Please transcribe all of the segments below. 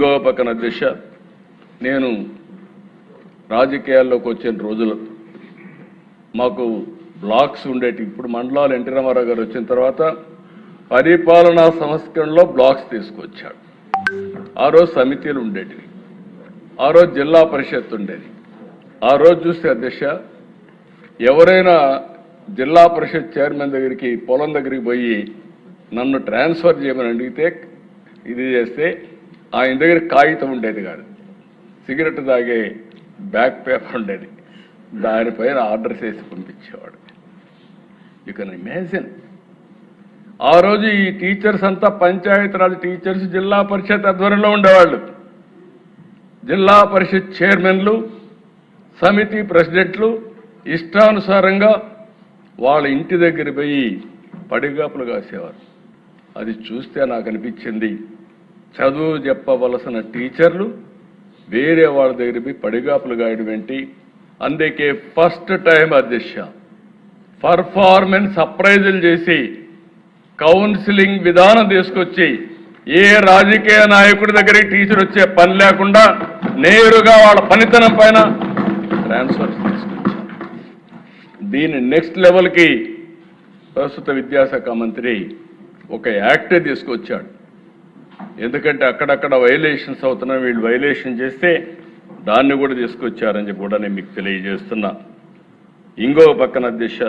ఇంకో పక్కన దిశ నేను రాజకీయాల్లోకి వచ్చిన రోజులు మాకు బ్లాక్స్ ఉండేటి. ఇప్పుడు మండలాలు ఎన్టీ రామారావు గారు వచ్చిన తర్వాత పరిపాలనా సంస్కరణలో బ్లాక్స్ తీసుకొచ్చాడు. ఆ రోజు సమితిలు ఉండేటివి, ఆ రోజు జిల్లా పరిషత్ ఉండేది. ఆ రోజు చూస్తే అధ్యక్ష ఎవరైనా జిల్లా పరిషత్ చైర్మన్ దగ్గరికి పొలం దగ్గరికి పోయి నన్ను ట్రాన్స్ఫర్ చేయమని అడిగితే ఇది చేస్తే ఆయన దగ్గర కాగితం ఉండేది కాదు, సిగరెట్ తాగే బ్యాక్ పేపర్ ఉండేది, దానిపైన ఆర్డర్ చేసి పంపించేవాడు. You can imagine. ఆ రోజు ఈ టీచర్స్ అంతా పంచాయతీరాజ్ టీచర్స్ జిల్లా పరిషత్ ఆధ్వర్యంలో ఉండేవాళ్ళు. జిల్లా పరిషత్ చైర్మన్లు, సమితి ప్రెసిడెంట్లు ఇష్టానుసారంగా వాళ్ళ ఇంటి దగ్గర పోయి పడిగాపులు కాసేవారు. అది చూస్తే నాకు అనిపించింది, చదువు చెప్పవలసిన టీచర్లు వేరే వాళ్ళ దగ్గర పోయి పడిగాపులు గాయడం ఏంటి? అందుకే ఫస్ట్ టైం అధ్యక్ష పర్ఫార్మెన్స్ అప్రైజల్ చేసి కౌన్సిలింగ్ విధానం తీసుకొచ్చి ఏ రాజకీయ నాయకుడి దగ్గరికి టీచర్ వచ్చే పని లేకుండా నేరుగా వాళ్ళ పనితనం పైన ట్రాన్స్ఫర్ తీసుకొచ్చారు. దీని నెక్స్ట్ లెవెల్కి ప్రస్తుత విద్యాశాఖ మంత్రి ఒక యాక్టే తీసుకొచ్చాడు. ఎందుకంటే అక్కడక్కడ వైలేషన్స్ అవుతున్నాయి, వీళ్ళు వైలేషన్ చేస్తే దాన్ని కూడా తీసుకొచ్చారని చెప్పి కూడా నేను మీకు తెలియజేస్తున్నా. ఇంకో పక్కన అధ్యక్ష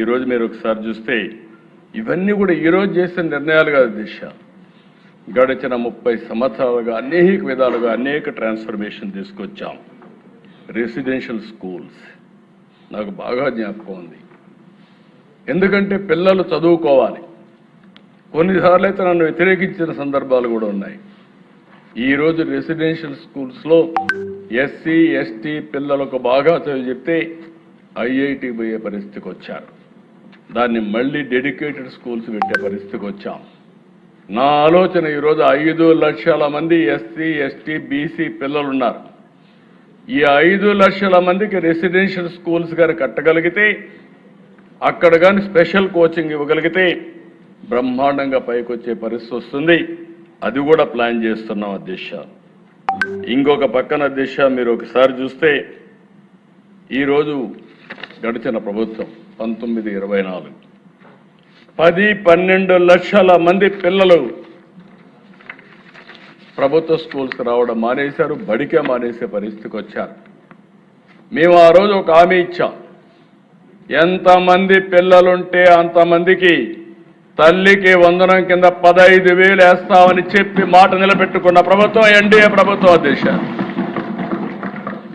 ఈరోజు మీరు ఒకసారి చూస్తే ఇవన్నీ కూడా ఈరోజు చేసిన నిర్ణయాలు కాదు అధ్యక్ష. గడిచిన 30 సంవత్సరాలుగా అనేక విధాలుగా అనేక ట్రాన్స్ఫర్మేషన్ తీసుకొచ్చాం. రెసిడెన్షియల్ స్కూల్స్ నాకు బాగా జ్ఞాపకం ఉంది. ఎందుకంటే పిల్లలు చదువుకోవాలి. కొన్నిసార్లు అయితే నన్ను వ్యతిరేకించిన సందర్భాలు కూడా ఉన్నాయి. ఈరోజు రెసిడెన్షియల్ స్కూల్స్లో ఎస్సీ ఎస్టీ పిల్లలకు బాగా చదువు చెప్తే ఐఐటి పోయే పరిస్థితికి వచ్చారు. దాన్ని మళ్ళీ డెడికేటెడ్ స్కూల్స్ పెట్టే పరిస్థితికి వచ్చాం. నా ఆలోచన ఈరోజు 5 లక్షల మంది ఎస్సీ ఎస్టీ బీసీ పిల్లలు ఉన్నారు. ఈ 5 లక్షల మందికి రెసిడెన్షియల్ స్కూల్స్ గారు కట్టగలిగితే, అక్కడ కానీ స్పెషల్ కోచింగ్ ఇవ్వగలిగితే బ్రహ్మాండంగా పైకి వచ్చే పరిస్థితి వస్తుంది. అది కూడా ప్లాన్ చేస్తున్నాం అధ్యక్ష. ఇంకొక పక్కన అధ్యక్ష మీరు ఒకసారి చూస్తే ఈరోజు గడిచిన ప్రభుత్వం 1924 10-12 లక్షల మంది పిల్లలు ప్రభుత్వ స్కూల్స్కి రావడం మానేశారు, బడికే మానేసే పరిస్థితికి వచ్చారు. మేము ఆ రోజు ఒక హామీ ఇచ్చాం, ఎంతమంది పిల్లలుంటే అంతమందికి తల్లికి వందనం కింద 15,000 వేస్తామని చెప్పి మాట నిలబెట్టుకున్న ప్రభుత్వం ఎన్డీఏ ప్రభుత్వం అధ్యక్ష.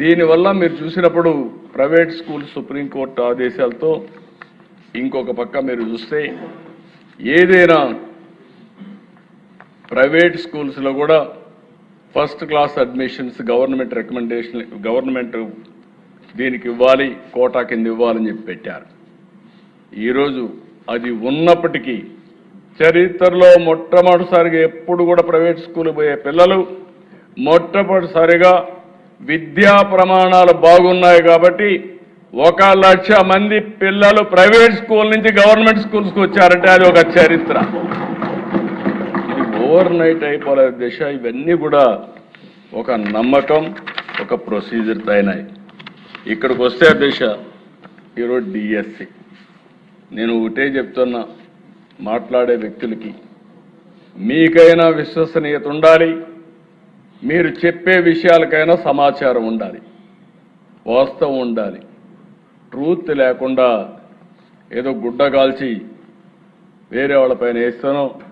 దీనివల్ల మీరు చూసినప్పుడు ప్రైవేట్ స్కూల్ సుప్రీంకోర్టు ఆదేశాలతో ఇంకొక పక్క మీరు చూస్తే ఏదైనా ప్రైవేట్ స్కూల్స్లో కూడా first class admissions government recommendation, government దీనికి ఇవ్వాలి, కోటా కింద ఇవ్వాలని చెప్పి పెట్టారు. ఈరోజు అది ఉన్నప్పటికీ చరిత్రలో మొట్టమొదటిసారిగా ఎప్పుడు కూడా ప్రైవేట్ స్కూల్ పోయే పిల్లలు మొట్టమొదటిసారిగా విద్యా ప్రమాణాలు బాగున్నాయి కాబట్టి 1 లక్ష మంది పిల్లలు ప్రైవేట్ స్కూల్ నుంచి గవర్నమెంట్ స్కూల్స్కి వచ్చారంటే అది ఒక చరిత్ర. ఇది ఓవర్ నైట్ అయిపోలేదు దిశ. ఇవన్నీ కూడా ఒక నమ్మకం, ఒక ప్రొసీజర్ అయినాయి. ఇక్కడికి వస్తే దిశ ఈరోజు డిఎస్సి నేను ఒకటే చెప్తున్నా, మాట్లాడే వ్యక్తులకి మీకైనా విశ్వసనీయత ఉండాలి, మీరు చెప్పే విషయాలకైనా సమాచారం ఉండాలి, వాస్తవం ఉండాలి. ట్రూత్ లేకుండా ఏదో గుడ్డ కాల్చి వేరే వాళ్ళపైన వేస్తానో